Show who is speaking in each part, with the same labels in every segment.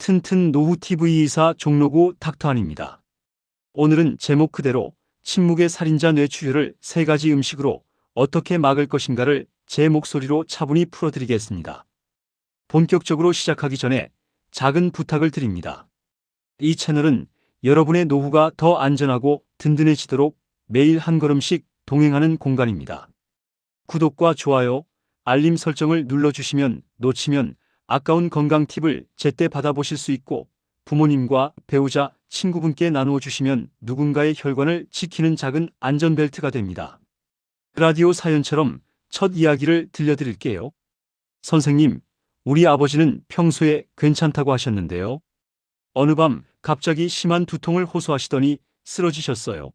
Speaker 1: 튼튼 노후TV이사 종로구 닥터안입니다. 오늘은 제목 그대로 침묵의 살인자 뇌출혈을 3가지 음식으로 어떻게 막을 것인가를 제 목소리로 차분히 풀어드리겠습니다. 본격적으로 시작하기 전에 작은 부탁을 드립니다. 이 채널은 여러분의 노후가 더 안전하고 든든해지도록 매일 한 걸음씩 동행하는 공간입니다. 구독과 좋아요, 알림 설정을 눌러주시면 놓치면 아까운 건강 팁을 제때 받아보실 수 있고 부모님과 배우자, 친구분께 나누어 주시면 누군가의 혈관을 지키는 작은 안전벨트가 됩니다. 라디오 사연처럼 첫 이야기를 들려드릴게요. 선생님, 우리 아버지는 평소에 괜찮다고 하셨는데요. 어느 밤 갑자기 심한 두통을 호소하시더니 쓰러지셨어요.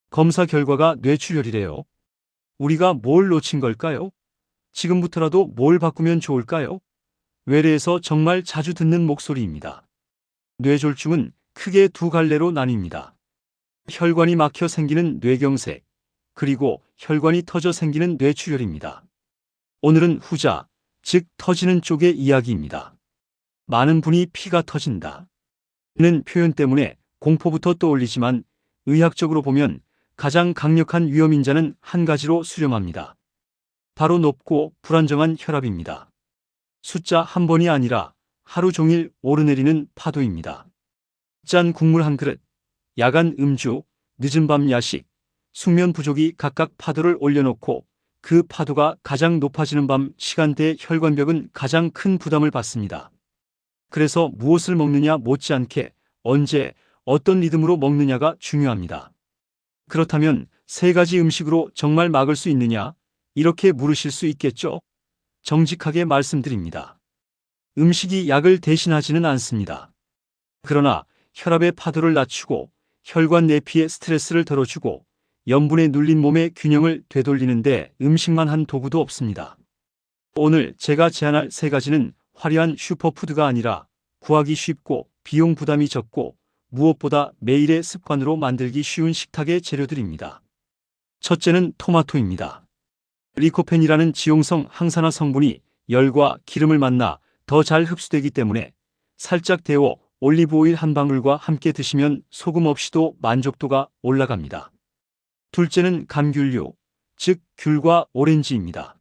Speaker 1: 검사 결과가 뇌출혈이래요. 우리가 뭘 놓친 걸까요? 지금부터라도 뭘 바꾸면 좋을까요? 외래에서 정말 자주 듣는 목소리입니다. 뇌졸중은 크게 2갈래로 나뉩니다. 혈관이 막혀 생기는 뇌경색, 그리고 혈관이 터져 생기는 뇌출혈입니다. 오늘은 후자, 즉 터지는 쪽의 이야기입니다. 많은 분이 피가 터진다 는 표현 때문에 공포부터 떠올리지만 의학적으로 보면 가장 강력한 위험인자는 한 가지로 수렴합니다. 바로 높고 불안정한 혈압입니다. 숫자 한 번이 아니라 하루 종일 오르내리는 파도입니다. 짠 국물 한 그릇, 야간 음주, 늦은 밤 야식, 숙면 부족이 각각 파도를 올려놓고 그 파도가 가장 높아지는 밤 시간대의 혈관벽은 가장 큰 부담을 받습니다. 그래서 무엇을 먹느냐 못지않게 언제, 어떤 리듬으로 먹느냐가 중요합니다. 그렇다면 3가지 음식으로 정말 막을 수 있느냐? 이렇게 물으실 수 있겠죠? 정직하게 말씀드립니다. 음식이 약을 대신하지는 않습니다. 그러나 혈압의 파도를 낮추고 혈관 내피의 스트레스를 덜어주고 염분에 눌린 몸의 균형을 되돌리는데 음식만 한 도구도 없습니다. 오늘 제가 제안할 3가지는 화려한 슈퍼푸드가 아니라 구하기 쉽고 비용 부담이 적고 무엇보다 매일의 습관으로 만들기 쉬운 식탁의 재료들입니다. 첫째는 토마토입니다. 리코펜이라는 지용성 항산화 성분이 열과 기름을 만나 더 잘 흡수되기 때문에 살짝 데워 올리브오일 한 방울과 함께 드시면 소금 없이도 만족도가 올라갑니다. 둘째는 감귤류, 즉 귤과 오렌지입니다.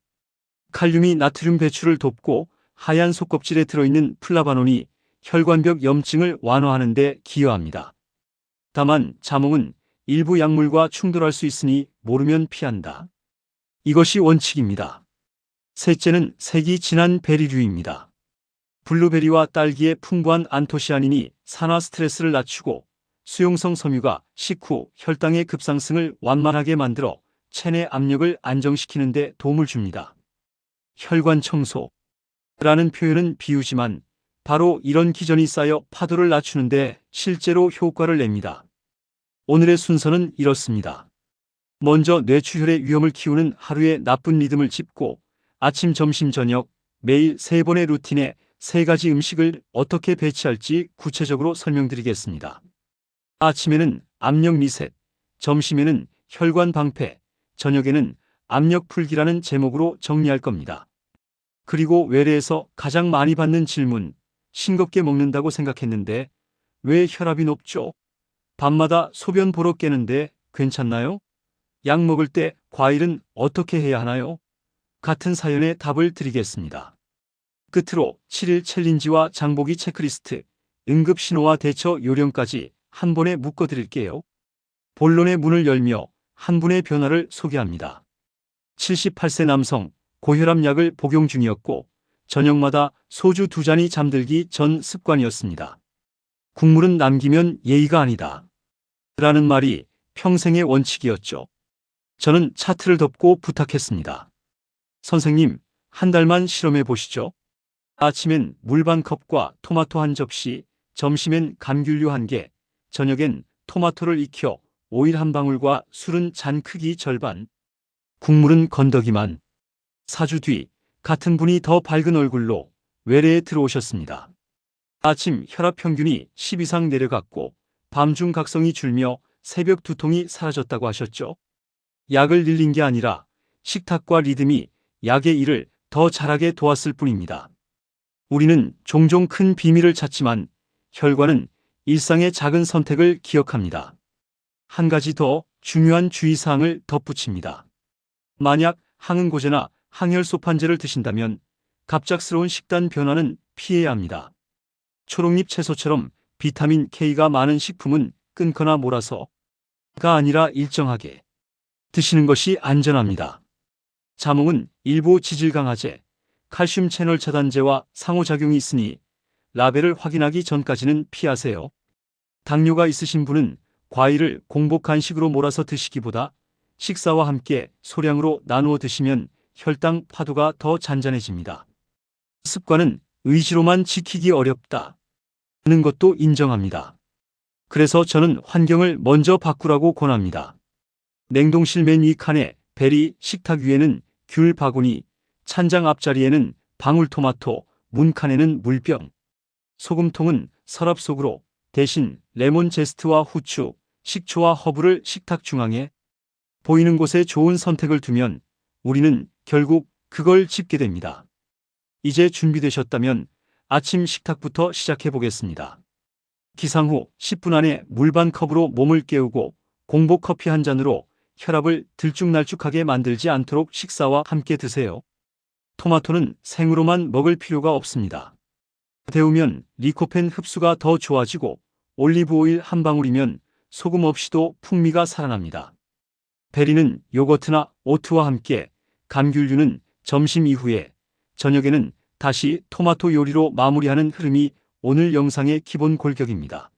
Speaker 1: 칼륨이 나트륨 배출을 돕고 하얀 속껍질에 들어있는 플라바논이 혈관벽 염증을 완화하는 데 기여합니다. 다만 자몽은 일부 약물과 충돌할 수 있으니 모르면 피한다. 이것이 원칙입니다. 셋째는 색이 진한 베리류입니다. 블루베리와 딸기의 풍부한 안토시아닌이 산화 스트레스를 낮추고 수용성 섬유가 식후 혈당의 급상승을 완만하게 만들어 체내 압력을 안정시키는 데 도움을 줍니다. 혈관 청소라는 표현은 비유지만 바로 이런 기전이 쌓여 파도를 낮추는데 실제로 효과를 냅니다. 오늘의 순서는 이렇습니다. 먼저 뇌출혈의 위험을 키우는 하루의 나쁜 리듬을 짚고 아침, 점심, 저녁 매일 3번의 루틴에 3가지 음식을 어떻게 배치할지 구체적으로 설명드리겠습니다. 아침에는 압력 리셋, 점심에는 혈관 방패, 저녁에는 압력 풀기라는 제목으로 정리할 겁니다. 그리고 외래에서 가장 많이 받는 질문, 싱겁게 먹는다고 생각했는데 왜 혈압이 높죠? 밤마다 소변 보러 깨는데 괜찮나요? 약 먹을 때 과일은 어떻게 해야 하나요? 같은 사연에 답을 드리겠습니다. 끝으로 7일 챌린지와 장보기 체크리스트, 응급신호와 대처 요령까지 한 번에 묶어드릴게요. 본론의 문을 열며 한 분의 변화를 소개합니다. 78세 남성, 고혈압 약을 복용 중이었고 저녁마다 소주 2잔이 잠들기 전 습관이었습니다. 국물은 남기면 예의가 아니다 라는 말이 평생의 원칙이었죠. 저는 차트를 덮고 부탁했습니다. 선생님, 한 달만 실험해 보시죠. 아침엔 물 반 컵과 토마토 한 접시, 점심엔 감귤류 1개, 저녁엔 토마토를 익혀 오일 한 방울과 술은 잔 크기 절반, 국물은 건더기만. 4주 뒤 같은 분이 더 밝은 얼굴로 외래에 들어오셨습니다. 아침 혈압 평균이 10 이상 내려갔고 밤중 각성이 줄며 새벽 두통이 사라졌다고 하셨죠. 약을 늘린 게 아니라 식탁과 리듬이 약의 일을 더 잘하게 도왔을 뿐입니다. 우리는 종종 큰 비밀을 찾지만 혈관은 일상의 작은 선택을 기억합니다. 한 가지 더 중요한 주의사항을 덧붙입니다. 만약 항응고제나 항혈소판제를 드신다면 갑작스러운 식단 변화는 피해야 합니다. 초록잎 채소처럼 비타민 K가 많은 식품은 끊거나 몰아서가 아니라 일정하게 드시는 것이 안전합니다. 자몽은 일부 지질 강화제, 칼슘 채널 차단제와 상호작용이 있으니 라벨을 확인하기 전까지는 피하세요. 당뇨가 있으신 분은 과일을 공복 간식으로 몰아서 드시기보다 식사와 함께 소량으로 나누어 드시면 혈당 파도가 더 잔잔해집니다. 습관은 의지로만 지키기 어렵다 는 것도 인정합니다. 그래서 저는 환경을 먼저 바꾸라고 권합니다. 냉동실 맨 위 칸에 베리, 식탁 위에는 귤 바구니, 찬장 앞자리에는 방울토마토, 문칸에는 물병, 소금통은 서랍 속으로, 대신 레몬 제스트와 후추, 식초와 허브를 식탁 중앙에 보이는 곳에 좋은 선택을 두면 우리는 결국 그걸 집게 됩니다. 이제 준비되셨다면 아침 식탁부터 시작해 보겠습니다. 기상 후 10분 안에 물 반 컵으로 몸을 깨우고 공복 커피 한 잔으로 혈압을 들쭉날쭉하게 만들지 않도록 식사와 함께 드세요. 토마토는 생으로만 먹을 필요가 없습니다. 데우면 리코펜 흡수가 더 좋아지고 올리브 오일 한 방울이면 소금 없이도 풍미가 살아납니다. 베리는 요거트나 오트와 함께, 감귤류는 점심 이후에, 저녁에는 다시 토마토 요리로 마무리하는 흐름이 오늘 영상의 기본 골격입니다.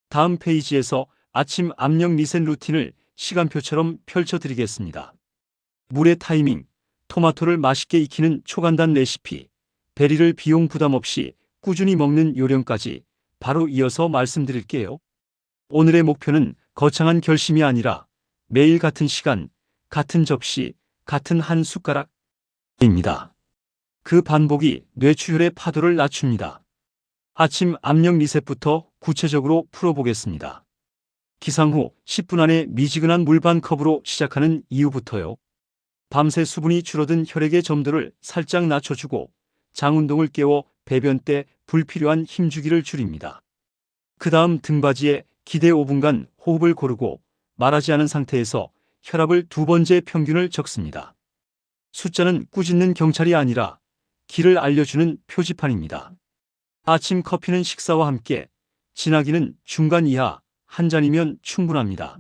Speaker 1: 다음 페이지에서 아침 압력 리셋 루틴을 시간표처럼 펼쳐드리겠습니다. 물의 타이밍, 토마토를 맛있게 익히는 초간단 레시피, 베리를 비용 부담 없이 꾸준히 먹는 요령까지 바로 이어서 말씀드릴게요. 오늘의 목표는 거창한 결심이 아니라 매일 같은 시간, 같은 접시, 같은 한 숟가락입니다. 그 반복이 뇌출혈의 파도를 낮춥니다. 아침 압력 리셋부터 구체적으로 풀어보겠습니다. 기상 후 10분 안에 미지근한 물 반 컵으로 시작하는 이유부터요. 밤새 수분이 줄어든 혈액의 점도를 살짝 낮춰주고 장운동을 깨워 배변 때 불필요한 힘주기를 줄입니다. 그 다음 등받이에 기대 5분간 호흡을 고르고 말하지 않은 상태에서 혈압을 두 번째 평균을 적습니다. 숫자는 꾸짖는 경찰이 아니라 길을 알려주는 표지판입니다. 아침 커피는 식사와 함께, 진하기는 중간 이하 한 잔이면 충분합니다.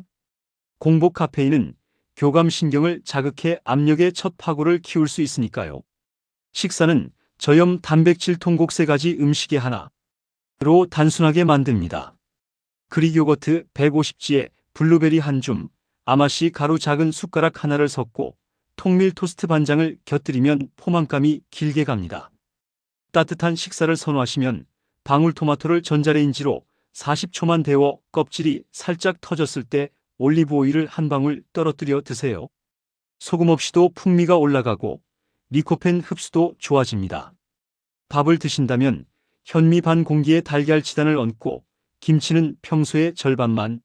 Speaker 1: 공복 카페인은 교감신경을 자극해 압력의 첫 파고를 키울 수 있으니까요. 식사는 저염 단백질 통곡 3가지 음식의 하나로 단순하게 만듭니다. 그릭 요거트 150g에 블루베리 한 줌, 아마씨 가루 작은 숟가락 하나를 섞고 통밀 토스트 반장을 곁들이면 포만감이 길게 갑니다. 따뜻한 식사를 선호하시면 방울토마토를 전자레인지로 40초만 데워 껍질이 살짝 터졌을 때 올리브 오일을 한 방울 떨어뜨려 드세요. 소금 없이도 풍미가 올라가고 리코펜 흡수도 좋아집니다. 밥을 드신다면 현미 반 공기에 달걀 치단을 얹고 김치는 평소의 절반만,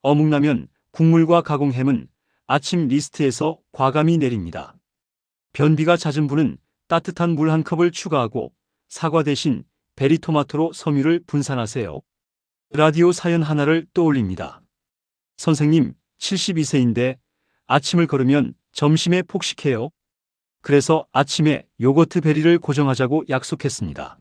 Speaker 1: 어묵라면, 국물과 가공햄은 아침 리스트에서 과감히 내립니다. 변비가 잦은 분은 따뜻한 물 한 컵을 추가하고 사과 대신 베리토마토로 섬유를 분산하세요. 라디오 사연 하나를 떠올립니다. 선생님, 72세인데 아침을 걸으면 점심에 폭식해요. 그래서 아침에 요거트 베리를 고정하자고 약속했습니다.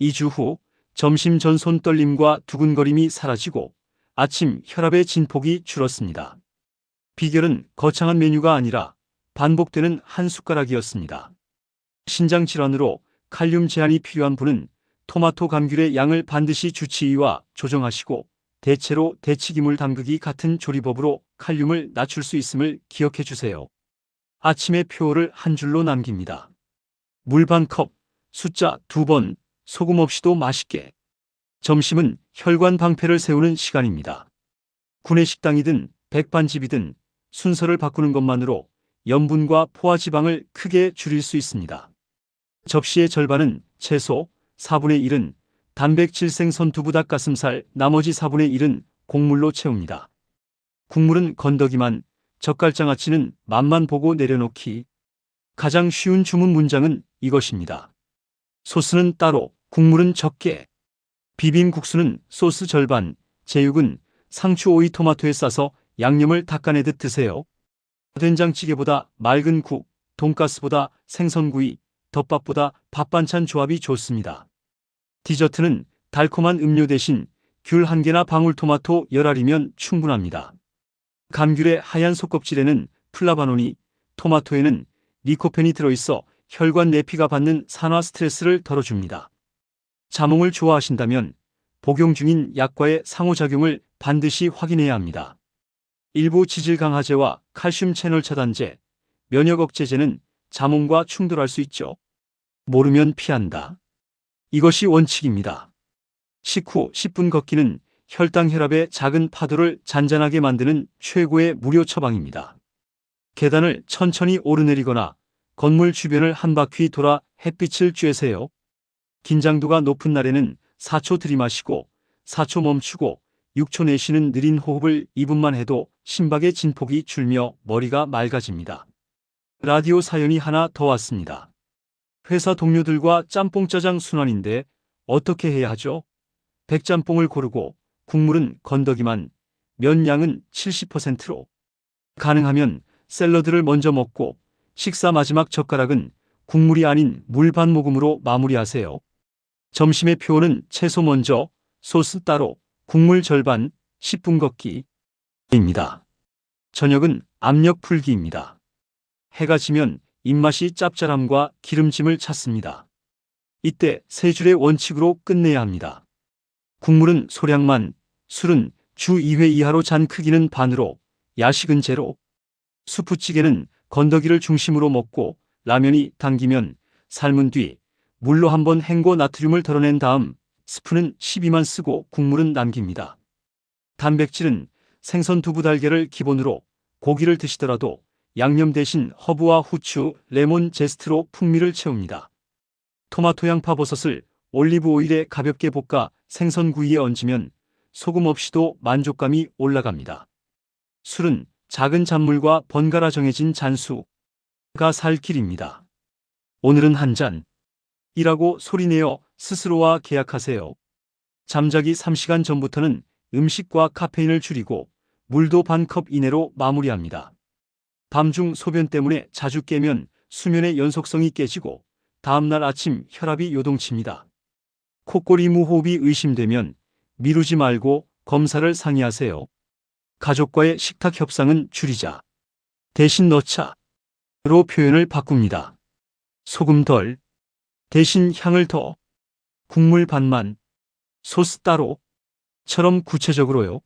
Speaker 1: 2주 후 점심 전 손떨림과 두근거림이 사라지고 아침 혈압의 진폭이 줄었습니다. 비결은 거창한 메뉴가 아니라 반복되는 한 숟가락이었습니다. 신장 질환으로 칼륨 제한이 필요한 분은 토마토 감귤의 양을 반드시 주치의와 조정하시고 대체로 데치기물 담그기 같은 조리법으로 칼륨을 낮출 수 있음을 기억해 주세요. 아침에 표를 한 줄로 남깁니다. 물 반 컵, 숫자 2번, 소금 없이도 맛있게. 점심은 혈관 방패를 세우는 시간입니다. 구내식당이든 백반집이든 순서를 바꾸는 것만으로 염분과 포화지방을 크게 줄일 수 있습니다. 접시의 절반은 채소, 4분의 1은 단백질 생선 두부 닭가슴살, 나머지 4분의 1은 곡물로 채웁니다. 국물은 건더기만, 젓갈장아찌는 맛만 보고 내려놓기. 가장 쉬운 주문 문장은 이것입니다. 소스는 따로, 국물은 적게. 비빔국수는 소스 절반, 제육은 상추 오이 토마토에 싸서 양념을 닦아내듯 드세요. 된장찌개보다 맑은 국, 돈가스보다 생선구이, 덮밥보다 밥반찬 조합이 좋습니다. 디저트는 달콤한 음료 대신 귤 한 개나 방울토마토 열알이면 충분합니다. 감귤의 하얀 속껍질에는 플라바노니, 토마토에는 리코펜이 들어있어 혈관 내피가 받는 산화 스트레스를 덜어줍니다. 자몽을 좋아하신다면 복용 중인 약과의 상호작용을 반드시 확인해야 합니다. 일부 지질 강화제와 칼슘 채널 차단제, 면역 억제제는 자몽과 충돌할 수 있죠. 모르면 피한다. 이것이 원칙입니다. 식후 10분 걷기는 혈당 혈압의 작은 파도를 잔잔하게 만드는 최고의 무료 처방입니다. 계단을 천천히 오르내리거나 건물 주변을 한 바퀴 돌아 햇빛을 쬐세요. 긴장도가 높은 날에는 4초 들이마시고 4초 멈추고 6초 내쉬는 느린 호흡을 2분만 해도 심박의 진폭이 줄며 머리가 맑아집니다. 라디오 사연이 하나 더 왔습니다. 회사 동료들과 짬뽕 짜장 순환인데 어떻게 해야 하죠? 백짬뽕을 고르고 국물은 건더기만, 면 양은 70%로. 가능하면 샐러드를 먼저 먹고 식사 마지막 젓가락은 국물이 아닌 물 반 모금으로 마무리하세요. 점심의 표는 채소 먼저, 소스 따로, 국물 절반, 10분 걷기입니다. 저녁은 압력 풀기입니다. 해가 지면 입맛이 짭짤함과 기름짐을 찾습니다. 이때 세 줄의 원칙으로 끝내야 합니다. 국물은 소량만, 술은 주 2회 이하로 잔 크기는 반으로, 야식은 제로. 수프찌개는 건더기를 중심으로 먹고 라면이 당기면 삶은 뒤 물로 한번 헹궈 나트륨을 덜어낸 다음 스프는 12만 쓰고 국물은 남깁니다. 단백질은 생선 두부 달걀을 기본으로 고기를 드시더라도 양념 대신 허브와 후추, 레몬 제스트로 풍미를 채웁니다. 토마토 양파 버섯을 올리브 오일에 가볍게 볶아 생선구이에 얹으면 소금 없이도 만족감이 올라갑니다. 술은 작은 잔물과 번갈아 정해진 잔수가 살 길입니다. 오늘은 한 잔이라고 소리내어 스스로와 계약하세요. 잠자기 3시간 전부터는 음식과 카페인을 줄이고 물도 반 컵 이내로 마무리합니다. 밤중 소변 때문에 자주 깨면 수면의 연속성이 깨지고 다음날 아침 혈압이 요동칩니다. 코골이 무호흡이 의심되면 미루지 말고 검사를 상의하세요. 가족과의 식탁 협상은 줄이자. 대신 넣자로 표현을 바꿉니다. 소금 덜, 대신 향을 더, 국물 반만, 소스 따로처럼 구체적으로요.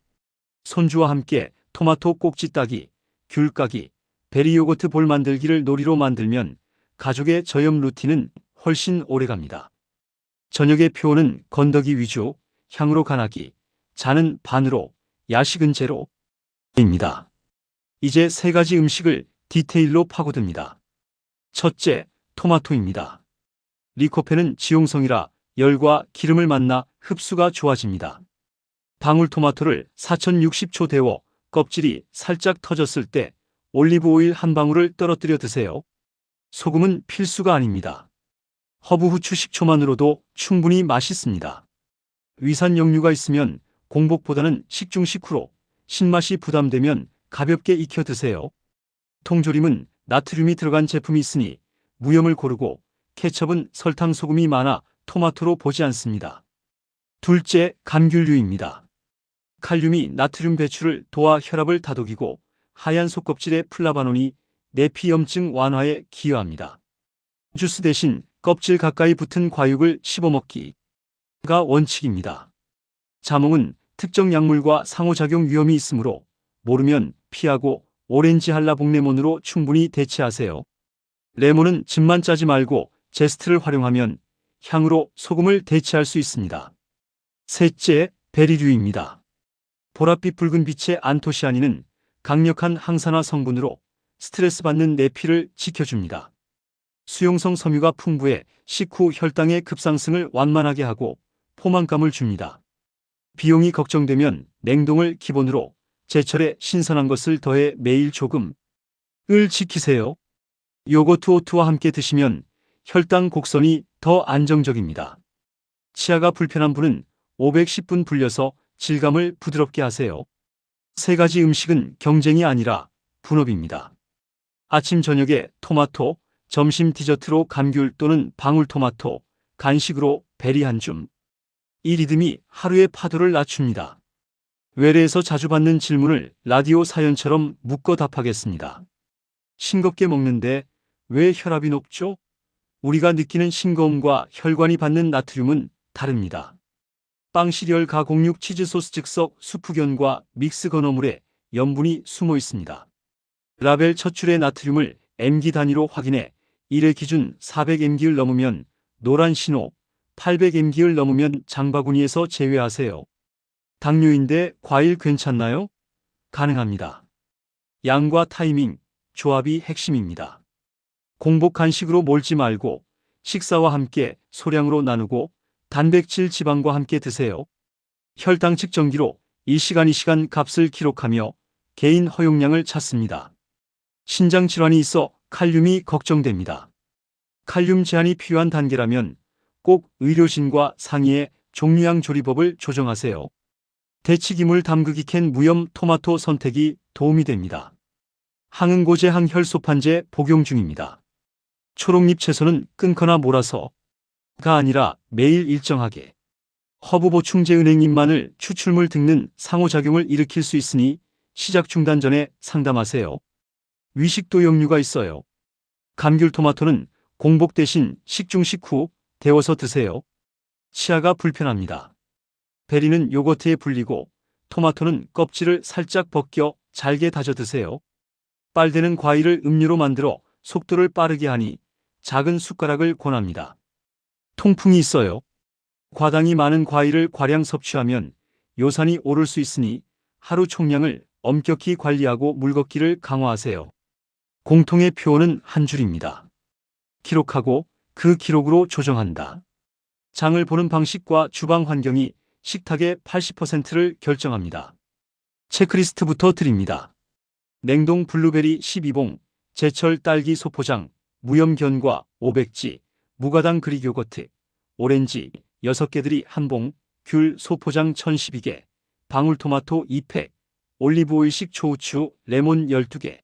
Speaker 1: 손주와 함께 토마토 꼭지 따기, 귤 까기, 베리 요거트 볼 만들기를 놀이로 만들면 가족의 저염 루틴은 훨씬 오래갑니다. 저녁의 표는 건더기 위주, 향으로 간하기, 잔은 반으로, 야식은 제로입니다. 이제 세 가지 음식을 디테일로 파고듭니다. 첫째, 토마토입니다. 리코펜은 지용성이라 열과 기름을 만나 흡수가 좋아집니다. 방울토마토를 4060초 데워 껍질이 살짝 터졌을 때 올리브 오일 한 방울을 떨어뜨려 드세요. 소금은 필수가 아닙니다. 허브 후추 식초만으로도 충분히 맛있습니다. 위산 역류가 있으면 공복보다는 식중 식후로, 신맛이 부담되면 가볍게 익혀 드세요. 통조림은 나트륨이 들어간 제품이 있으니 무염을 고르고 케첩은 설탕 소금이 많아 토마토로 보지 않습니다. 둘째, 감귤류입니다. 칼륨이 나트륨 배출을 도와 혈압을 다독이고 하얀 속껍질의 플라바논이 내피염증 완화에 기여합니다. 주스 대신 껍질 가까이 붙은 과육을 씹어먹기가 원칙입니다. 자몽은 특정 약물과 상호작용 위험이 있으므로 모르면 피하고 오렌지 한라봉레몬으로 충분히 대체하세요. 레몬은 즙만 짜지 말고 제스트를 활용하면 향으로 소금을 대체할 수 있습니다. 셋째, 베리류입니다. 보랏빛 붉은 빛의 안토시아닌은 강력한 항산화 성분으로 스트레스 받는 내피를 지켜줍니다. 수용성 섬유가 풍부해 식후 혈당의 급상승을 완만하게 하고 포만감을 줍니다. 비용이 걱정되면 냉동을 기본으로 제철에 신선한 것을 더해 매일 조금을 지키세요. 요거트 오트와 함께 드시면 혈당 곡선이 더 안정적입니다. 치아가 불편한 분은 510분 불려서 질감을 부드럽게 하세요. 세 가지 음식은 경쟁이 아니라 분업입니다. 아침 저녁에 토마토, 점심 디저트로 감귤 또는 방울토마토, 간식으로 베리 한 줌. 이 리듬이 하루의 파도를 낮춥니다. 외래에서 자주 받는 질문을 라디오 사연처럼 묶어 답하겠습니다. 싱겁게 먹는데 왜 혈압이 높죠? 우리가 느끼는 싱거움과 혈관이 받는 나트륨은 다릅니다. 빵 시리얼 가공육 치즈 소스 즉석 수프견과 믹스 건어물에 염분이 숨어 있습니다. 라벨 첫 줄의 나트륨을 mg 단위로 확인해 1회 기준 400mg를 넘으면 노란 신호, 800mg를 넘으면 장바구니에서 제외하세요. 당뇨인데 과일 괜찮나요? 가능합니다. 양과 타이밍, 조합이 핵심입니다. 공복 간식으로 몰지 말고 식사와 함께 소량으로 나누고 단백질 지방과 함께 드세요. 혈당 측정기로 1시간 2시간 값을 기록하며 개인 허용량을 찾습니다. 신장 질환이 있어 칼륨이 걱정됩니다. 칼륨 제한이 필요한 단계라면 꼭 의료진과 상의해 종류양 조리법을 조정하세요. 대치기물 담그기 캔 무염 토마토 선택이 도움이 됩니다. 항응고제 항혈소판제 복용 중입니다. 초록잎 채소는 끊거나 몰아서가 아니라 매일 일정하게. 허브 보충제 은행잎 마늘 추출물 등은 상호작용을 일으킬 수 있으니 시작 중단 전에 상담하세요. 위식도 역류가 있어요. 감귤 토마토는 공복 대신 식중 식후 데워서 드세요. 치아가 불편합니다. 베리는 요거트에 불리고 토마토는 껍질을 살짝 벗겨 잘게 다져 드세요. 빨대는 과일을 음료로 만들어 속도를 빠르게 하니 작은 숟가락을 권합니다. 통풍이 있어요. 과당이 많은 과일을 과량 섭취하면 요산이 오를 수 있으니 하루 총량을 엄격히 관리하고 물걷기를 강화하세요. 공통의 표어는 한 줄입니다. 기록하고 그 기록으로 조정한다. 장을 보는 방식과 주방 환경이 식탁의 80%를 결정합니다. 체크리스트부터 드립니다. 냉동 블루베리 12봉, 제철 딸기 소포장, 무염견과 500지, 무가당 그릭 요거트, 오렌지 6개들이 한 봉, 귤 소포장 1012개, 방울토마토 2팩, 올리브오일 식초후추 레몬 12개.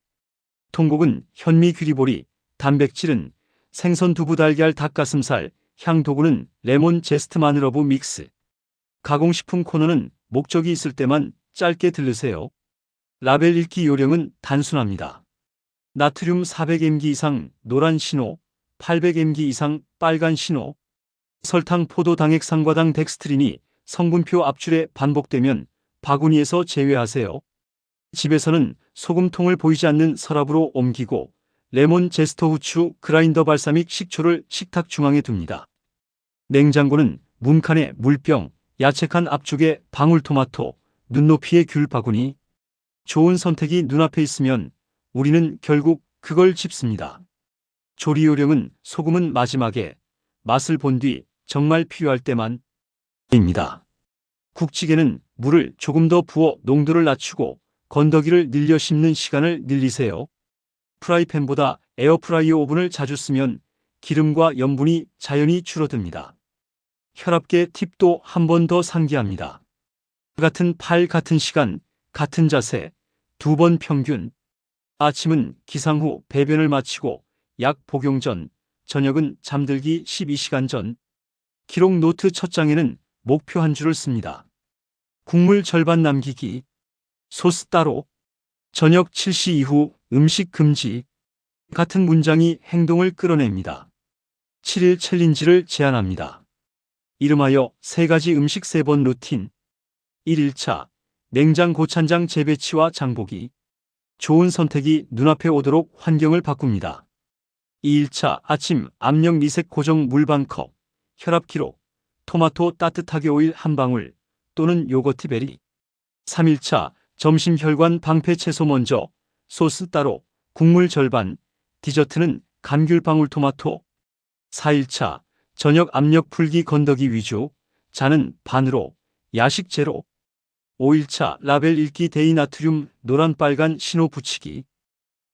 Speaker 1: 통곡은 현미 귀리보리, 단백질은 생선 두부 달걀 닭가슴살, 향도구는 레몬 제스트 마늘어부 믹스. 가공식품 코너는 목적이 있을 때만 짧게 들르세요. 라벨 읽기 요령은 단순합니다. 나트륨 400mg 이상 노란 신호, 800mg 이상 빨간 신호. 설탕, 포도, 당액, 상과당, 덱스트린이 성분표 앞줄에 반복되면 바구니에서 제외하세요. 집에서는 소금통을 보이지 않는 서랍으로 옮기고 레몬 제스터 후추, 그라인더 발사믹 식초를 식탁 중앙에 둡니다. 냉장고는 문칸에 물병, 야채칸 앞쪽에 방울토마토, 눈높이의 귤 바구니. 좋은 선택이 눈앞에 있으면 우리는 결국 그걸 집습니다. 조리 요령은 소금은 마지막에, 맛을 본 뒤 정말 필요할 때만 입니다. 국찌개는 물을 조금 더 부어 농도를 낮추고 건더기를 늘려 씹는 시간을 늘리세요. 프라이팬보다 에어프라이어 오븐을 자주 쓰면 기름과 염분이 자연히 줄어듭니다. 혈압계 팁도 한 번 더 상기합니다. 같은 팔, 같은 시간, 같은 자세, 2번 평균. 아침은 기상 후 배변을 마치고 약 복용 전, 저녁은 잠들기 12시간 전. 기록 노트 첫 장에는 목표 한 줄을 씁니다. 국물 절반 남기기. 소스 따로. 저녁 7시 이후 음식 금지. 같은 문장이 행동을 끌어냅니다. 7일 챌린지를 제안합니다. 이름하여 3가지 음식 3번 루틴. 1일차 냉장 고찬장 재배치와 장보기. 좋은 선택이 눈앞에 오도록 환경을 바꿉니다. 2일차 아침 압력 리셋 고정 물 반컵. 혈압 기록. 토마토 따뜻하게 오일 한 방울 또는 요거트 베리. 3일차 점심 혈관 방패 채소 먼저, 소스 따로, 국물 절반, 디저트는 감귤 방울토마토. 4일차 저녁 압력 풀기 건더기 위주, 잔은 반으로, 야식 제로. 5일차 라벨 읽기 데이 나트륨 노란 빨간 신호 붙이기.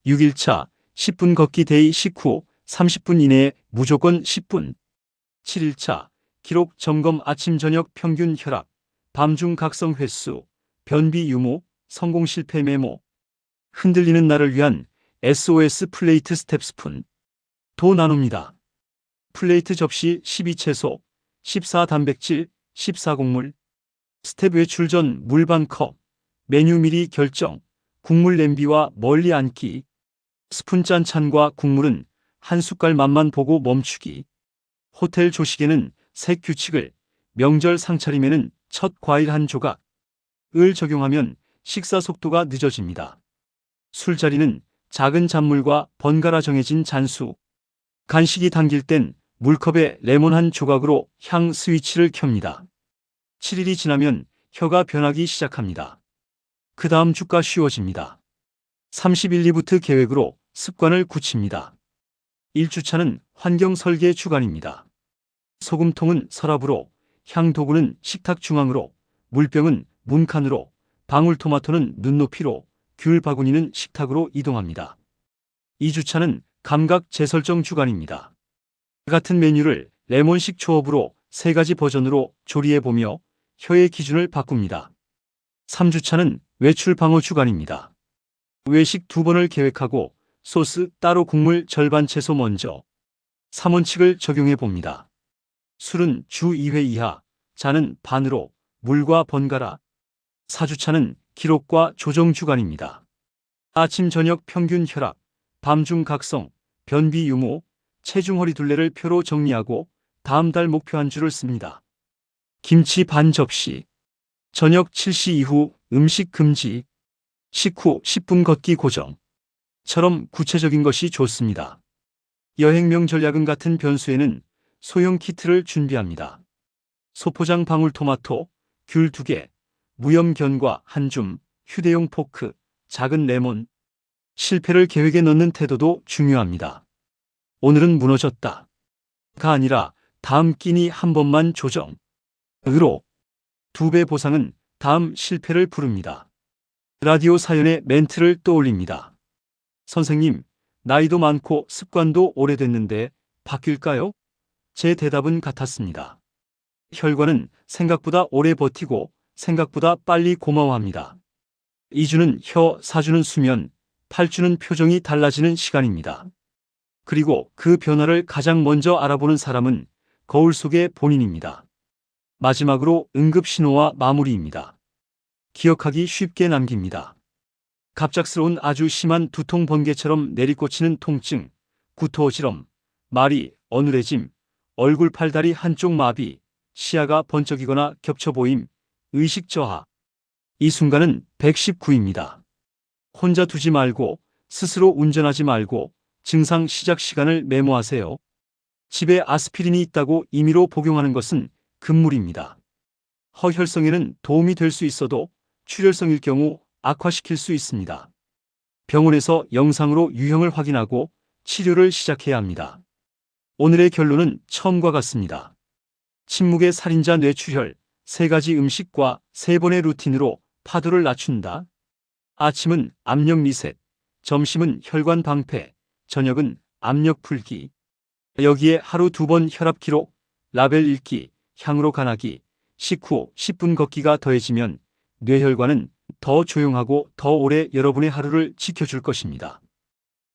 Speaker 1: 6일차 10분 걷기 데이 식후 30분 이내에 무조건 10분. 7일차 기록 점검 아침 저녁 평균 혈압, 밤중 각성 횟수, 변비 유무, 성공 실패 메모. 흔들리는 나를 위한 SOS 플레이트 스텝 스푼. 도 나눕니다. 플레이트 접시 12채소, 14 단백질, 14 곡물. 스텝 외출 전 물 반 컵. 메뉴 미리 결정. 국물 냄비와 멀리 앉기. 스푼 짠 찬과 국물은 한 숟갈 맛만 보고 멈추기. 호텔 조식에는 색 규칙을, 명절 상차림에는 첫 과일 한 조각. 을 적용하면 식사 속도가 늦어집니다. 술자리는 작은 잔물과 번갈아 정해진 잔수. 간식이 당길 땐 물컵에 레몬 한 조각으로 향 스위치를 켭니다. 7일이 지나면 혀가 변하기 시작합니다. 그 다음 주가 쉬워집니다. 30일 리부트 계획으로 습관을 굳힙니다. 1주차는 환경 설계 주간입니다. 소금통은 서랍으로, 향도구는 식탁 중앙으로, 물병은 문칸으로, 방울토마토는 눈높이로, 귤 바구니는 식탁으로 이동합니다. 2주차는 감각 재설정 주간입니다. 같은 메뉴를 레몬식 초업으로 3가지 버전으로 조리해보며 혀의 기준을 바꿉니다. 3주차는 외출 방어 주간입니다. 외식 2번을 계획하고 소스 따로 국물 절반 채소 먼저. 3원칙을 적용해봅니다. 술은 주 2회 이하, 잔은 반으로, 물과 번갈아. 4주차는 기록과 조정 주간입니다. 아침 저녁 평균 혈압, 밤중 각성, 변비 유무, 체중 허리 둘레를 표로 정리하고 다음 달 목표 한 주를 씁니다. 김치 반 접시. 저녁 7시 이후 음식 금지. 식후 10분 걷기 고정. 처럼 구체적인 것이 좋습니다. 여행명 전략은 같은 변수에는 소형 키트를 준비합니다. 소포장 방울토마토, 귤 2개, 무염견과 한 줌, 휴대용 포크, 작은 레몬. 실패를 계획에 넣는 태도도 중요합니다. 오늘은 무너졌다. 가 아니라 다음 끼니 한 번만 조정. 으로 2배 보상은 다음 실패를 부릅니다. 라디오 사연의 멘트를 떠올립니다. 선생님, 나이도 많고 습관도 오래됐는데 바뀔까요? 제 대답은 같았습니다. 혈관은 생각보다 오래 버티고 생각보다 빨리 고마워합니다. 2주는 혀, 4주는 수면, 8주는 표정이 달라지는 시간입니다. 그리고 그 변화를 가장 먼저 알아보는 사람은 거울 속의 본인입니다. 마지막으로 응급신호와 마무리입니다. 기억하기 쉽게 남깁니다. 갑작스러운 아주 심한 두통 번개처럼 내리꽂히는 통증, 구토 어지럼, 말이 어눌해짐, 얼굴 팔다리 한쪽 마비, 시야가 번쩍이거나 겹쳐 보임, 의식 저하. 이 순간은 119입니다. 혼자 두지 말고, 스스로 운전하지 말고 증상 시작 시간을 메모하세요. 집에 아스피린이 있다고 임의로 복용하는 것은 금물입니다. 허혈성에는 도움이 될 수 있어도 출혈성일 경우 악화시킬 수 있습니다. 병원에서 영상으로 유형을 확인하고 치료를 시작해야 합니다. 오늘의 결론은 처음과 같습니다. 침묵의 살인자 뇌출혈, 3가지 음식과 3번의 루틴으로 파도를 낮춘다. 아침은 압력 리셋, 점심은 혈관 방패, 저녁은 압력 풀기. 여기에 하루 2번 혈압 기록, 라벨 읽기, 향으로 간하기, 식후 10분 걷기가 더해지면 뇌혈관은 더 조용하고 더 오래 여러분의 하루를 지켜줄 것입니다.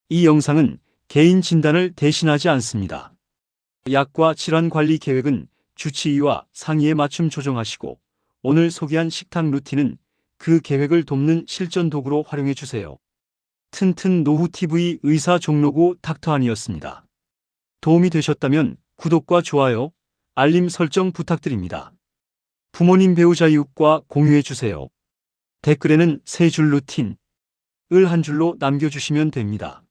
Speaker 1: 이 영상은 개인 진단을 대신하지 않습니다. 약과 질환 관리 계획은 주치의와 상의에 맞춤 조정하시고 오늘 소개한 식탁 루틴은 그 계획을 돕는 실전 도구로 활용해 주세요. 튼튼 노후TV 의사 종로구 닥터안이었습니다. 도움이 되셨다면 구독과 좋아요, 알림 설정 부탁드립니다. 부모님 배우자 이웃과 공유해 주세요. 댓글에는 3줄 루틴, 을 한 줄로 남겨주시면 됩니다.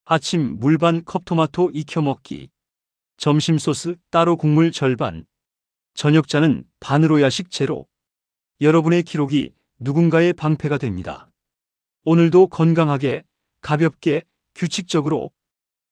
Speaker 1: 아침 물 반 컵 토마토 익혀 먹기. 점심 소스 따로 국물 절반. 저녁자는 반으로 야식 제로. 여러분의 기록이 누군가의 방패가 됩니다. 오늘도 건강하게, 가볍게, 규칙적으로